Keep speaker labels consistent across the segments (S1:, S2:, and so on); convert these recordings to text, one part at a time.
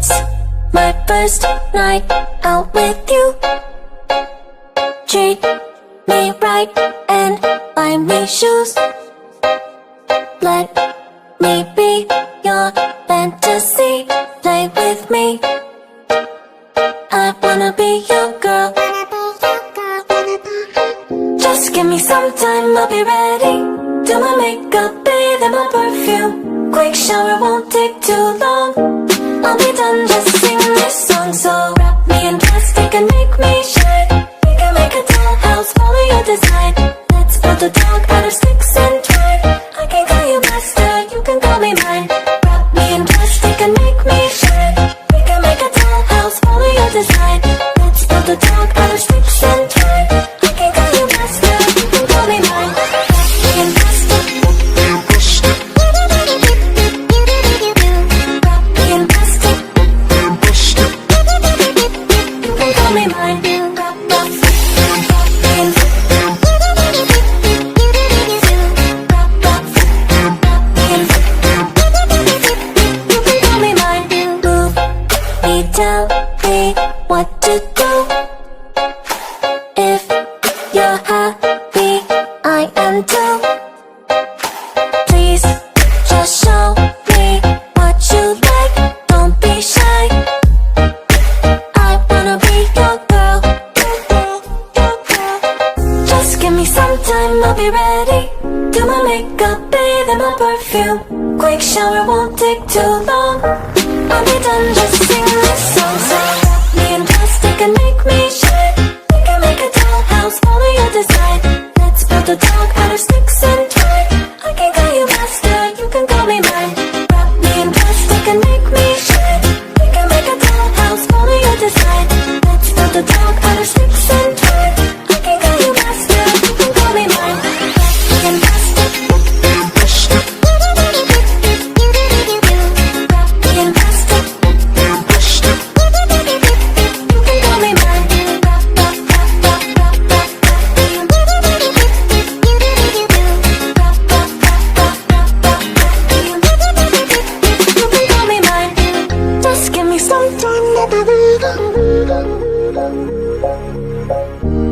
S1: It's my first night out with you. Treat me right and buy me shoes. Let me be your fantasy. Play with me. I wanna be your girl. Just give me some time, I'll be ready. Do my makeup, bathe in my perfume. Quick shower won't take too long. I'll be done, just sing this song. So wrap me in plastic and make me shine. We can make a dollhouse, follow your design. Let's build a dog out of sticks and twine. I can call you master, you can call me mine. Wrap me in plastic and make me shine. We can make a dollhouse, follow your design. Let's build a dog out of sticks and twine. I can call you master, you can call me mine. Wrap me in plastic. Wrap me in plastic. You can call me mine. Wrap me in tell me what to do. If you're happy, I am too. Please just show me what you like. Don't be shy. I wanna be your girl. Just give me some time, I'll be ready. Do my makeup, bathe in my perfume. Quick shower won't take too long. I'll be done, just sing this song. So wrap me in plastic and make me shine. We can make a dollhouse, follow your design. Let's build a dog out of sticks and twine. I can call you master, you can call me mine. Wrap me in plastic and make me shine. We can make a dollhouse, follow your design. Let's build a dog out of sticks and twine. I can call you master, you can call me mine. Wrap me in plastic.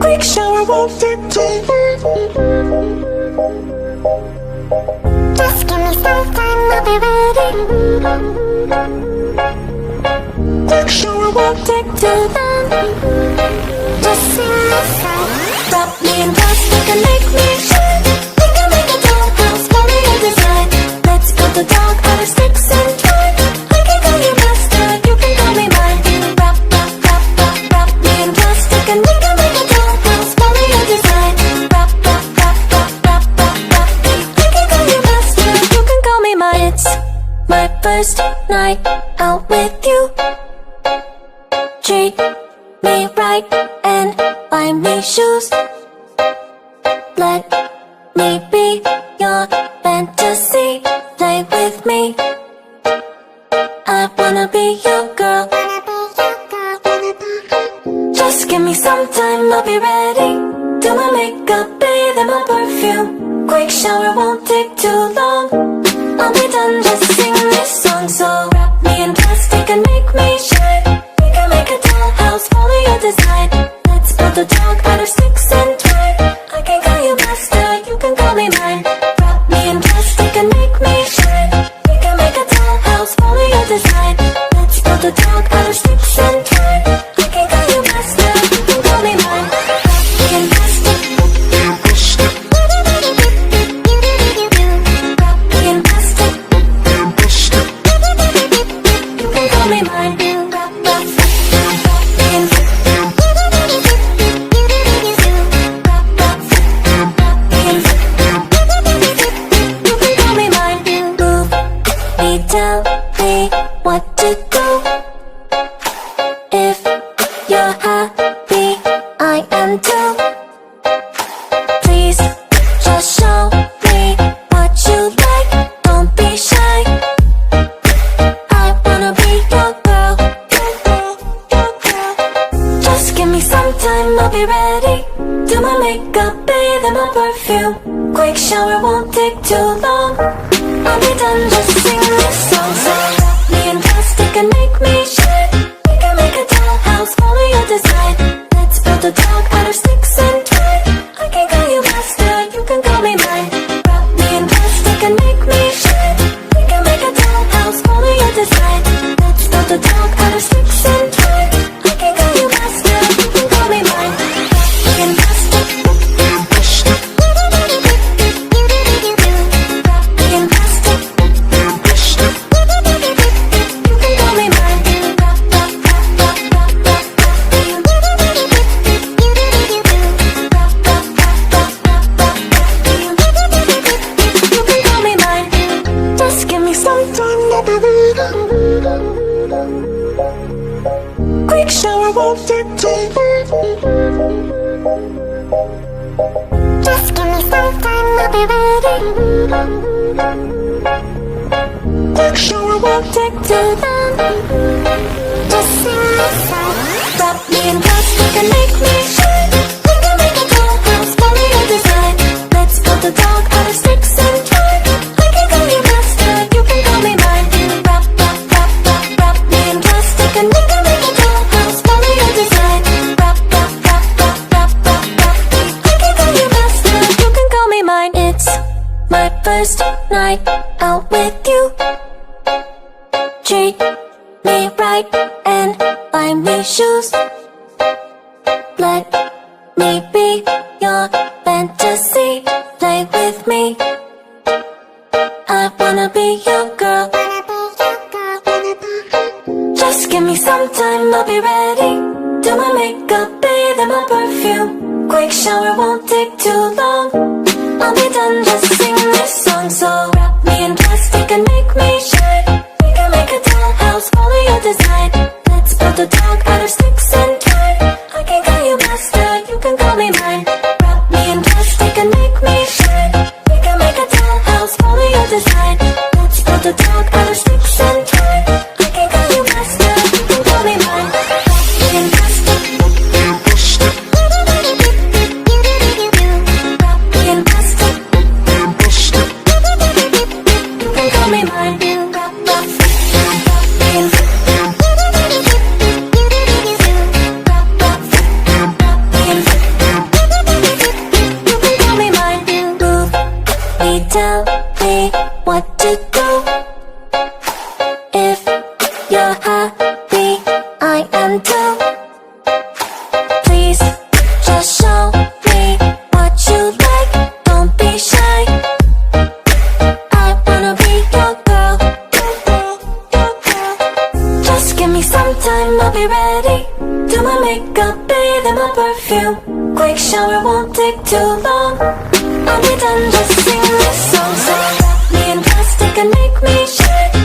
S1: Quick shower won't take too long. Just give me some time, I'll be ready. Quick shower won't take too long. Just sing this song. Wrap me in plastic and make me shine. We can make a dollhouse, follow your design. Let's build a dog out of sticks and twine. I can call you master, you can call me mine. Wrap me in plastic and we can make a dollhouse, follow your design. Wrap me. I can call you master, you can call me mine. It's my first night out with you. Treat me right and buy me shoes. Let me be your fantasy. Play with me. I wanna be your girl. Just give me some time, I'll be ready. Do my makeup, bathe in my perfume. Quick shower won't take too long. I'll be done, just sing this song. So wrap me in plastic and make me shine. We can make a dollhouse, follow your design. Let's build a dog out of sticks and twine. I can call you master, you can call me mine. Wrap me in plastic and make me shine. We can make a dollhouse, follow your design. Let's build a dog out of sticks and twine. I can call you master, you can call me mine. Wrap me in plastic. Wrap me in plastic. You can call me mine. Wrap me in tell me what to do. If you're happy, I am too. Please just show me what you like. Don't be shy. I wanna be your girl. Just give me some time, I'll be ready. Do my makeup, bathe in my perfume. Quick shower won't take too long. I'll be done, just sing this song. So wrap me in plastic and make me me shine. We can make a dollhouse, follow your design. Let's build a dog out of sticks and twine. I can call you master, you can call me mine. Wrap me in plastic and make me shine. We can make a dollhouse, follow your design. Let's build a dog out of sticks and twine. I can call you master, you can call me mine. Wrap me in plastic. Quick shower won't take too long. Just give me some time, I'll be ready. Quick shower won't take too long. Just sing this song. Wrap me in plastic and make me shine. We can make a dollhouse, follow your design. Let's build a dog out of sticks and twine. I can call you master, you can call me mine. Wrap me in plastic and we can make a dollhouse, follow your design. Wrap me. I can call you master, you can call me mine. It's my first night out with you. Treat me right and buy me shoes. Let me be your fantasy. Play with me. I wanna be your girl. Just give me some time, I'll be ready. Do my makeup, bathe in my perfume. Quick shower won't take too long. I'll be done, just sing this song. So wrap me in plastic and make me shine. We can make a dollhouse, follow your design. Let's build a dog out of sticks and twine. I can call you master, you can call me mine. Wrap me in plastic and make me shine. We can make a dollhouse, follow your design. Let's build a dog out of sticks and twine. I can call you master, you can call me mine. Wrap me in plastic. Wrap me in plastic. You can call me mine. Wrap me in. Tell me what to do. If you're happy, I am too. Please just show me what you like. Don't be shy. I wanna be your girl. Just give me some time, I'll be ready. Do my makeup, bathe in my perfume. Quick shower won't take too long. I'll be done, just sing this song. So wrap me in plastic and make me shine.